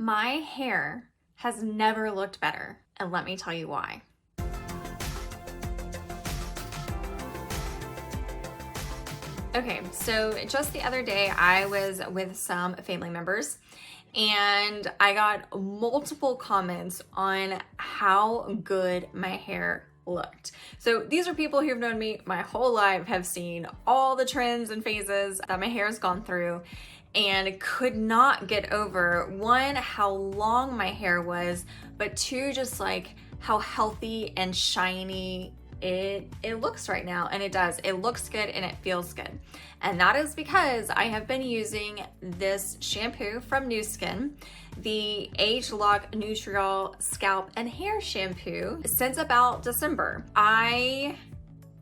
My hair has never looked better, and let me tell you why. Okay, so just the other day I was with some family members and I got multiple comments on how good my hair looked. So these are people who've known me my whole life, have seen all the trends and phases that my hair has gone through, and could not get over, one, how long my hair was, but two, just like how healthy and shiny it looks right now. And it does. It looks good and it feels good. And that is because I have been using this shampoo from NuSkin, the ageLoc Nutriol Scalp and Hair Shampoo, since about December. I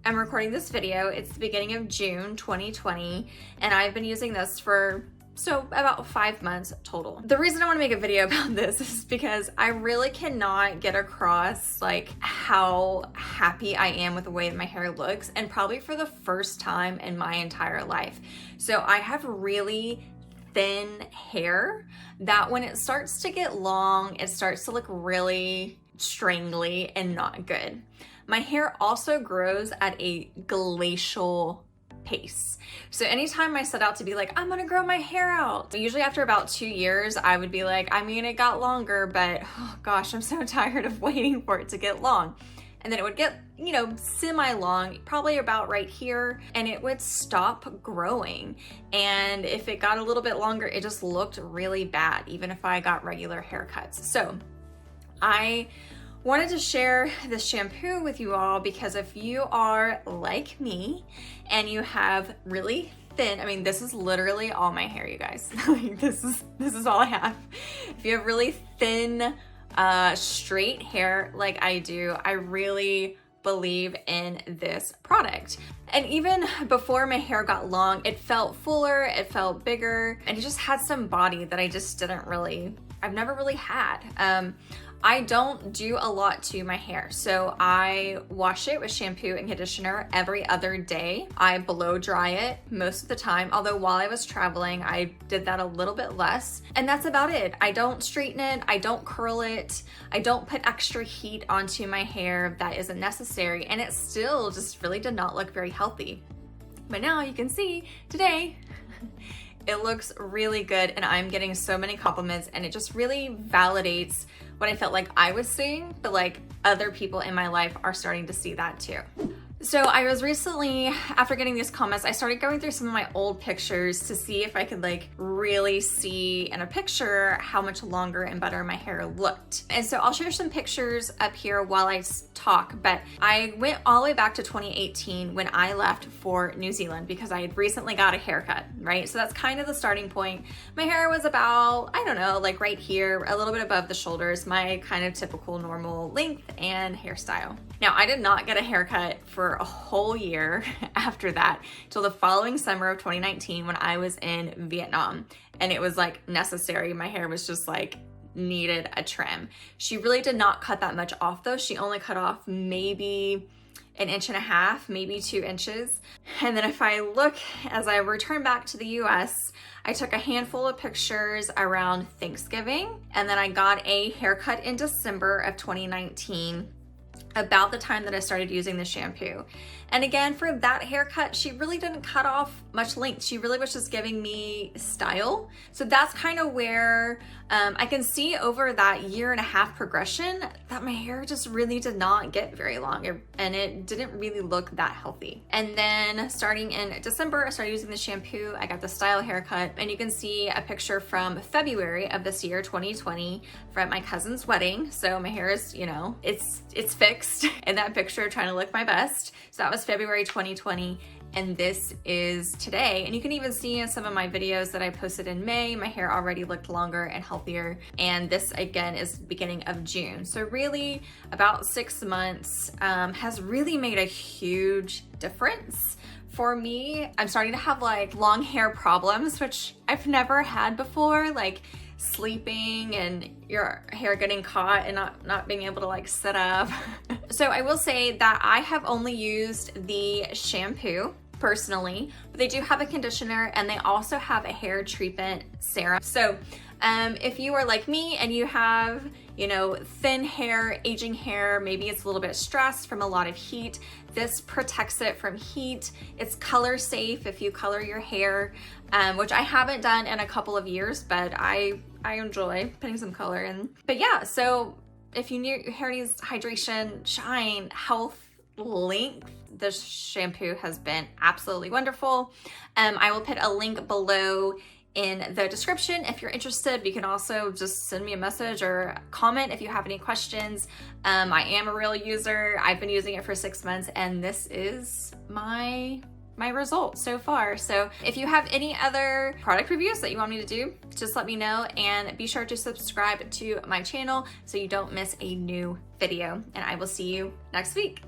am recording this video. It's the beginning of June 2020, and I've been using this for about 5 months total. The reason I want to make a video about this is because I really cannot get across like how happy I am with the way that my hair looks, and probably for the first time in my entire life. So I have really thin hair that when it starts to get long, it starts to look really strangly and not good. My hair also grows at a glacial pace. So anytime I set out to be like, I'm gonna grow my hair out, usually after about 2 years, I would be like, I mean, it got longer, but oh gosh, I'm so tired of waiting for it to get long. And then it would get, semi-long, probably about right here, and it would stop growing. And if it got a little bit longer, it just looked really bad, even if I got regular haircuts. So I wanted to share this shampoo with you all because if you are like me and you have really thin, I mean, this is literally all my hair, you guys. This is all I have. If you have really thin, straight hair like I do, I really believe in this product. And even before my hair got long, it felt fuller, it felt bigger, and it just had some body that I just I've never really had. I don't do a lot to my hair. So I wash it with shampoo and conditioner every other day. I blow dry it most of the time, although while I was traveling, I did that a little bit less. And that's about it. I don't straighten it, I don't curl it, I don't put extra heat onto my hair that isn't necessary, and it still just really did not look very healthy. But now you can see today, it looks really good, and I'm getting so many compliments, and it just really validates what I felt like I was seeing, but like other people in my life are starting to see that too. So I was recently, after getting these comments, I started going through some of my old pictures to see if I could like really see in a picture how much longer and better my hair looked. And so I'll share some pictures up here while I talk, but I went all the way back to 2018 when I left for New Zealand because I had recently got a haircut, right? So that's kind of the starting point. My hair was about, I don't know, like right here, a little bit above the shoulders, my kind of typical normal length and hairstyle. Now, I did not get a haircut for a whole year after that till the following summer of 2019 when I was in Vietnam, and it was like necessary. My hair was just like needed a trim. She really did not cut that much off though. She only cut off maybe 1.5 inches, maybe 2 inches. And then if I look, as I returned back to the US, I took a handful of pictures around Thanksgiving, and then I got a haircut in December of 2019, about the time that I started using the shampoo. And again, for that haircut, she really didn't cut off much length. She really was just giving me style. So that's kind of where I can see over that 1.5 year progression that my hair just really did not get very long, and it didn't really look that healthy. And then starting in December, I started using the shampoo. I got the style haircut, and you can see a picture from February of this year, 2020, from my cousin's wedding. So my hair is, it's fixed in that picture, trying to look my best. So that was February 2020, and this is today. And you can even see in some of my videos that I posted in May, my hair already looked longer and healthier. And this again is beginning of June. So really about 6 months has really made a huge difference. For me, I'm starting to have like long hair problems, which I've never had before, like sleeping and your hair getting caught and not being able to like sit up. So I will say that I have only used the shampoo personally, but they do have a conditioner and they also have a hair treatment serum. So If you are like me and you have, you know, thin hair, aging hair, maybe it's a little bit stressed from a lot of heat, this protects it from heat. It's color safe if you color your hair, which I haven't done in a couple of years, but I enjoy putting some color in. But yeah, so if your hair needs hydration, shine, health, length, this shampoo has been absolutely wonderful. I will put a link below in the description if you're interested. You can also just send me a message or comment if you have any questions. I am a real user. I've been using it for 6 months and this is my result so far. So if you have any other product reviews that you want me to do, just let me know, and be sure to subscribe to my channel so you don't miss a new video, and I will see you next week.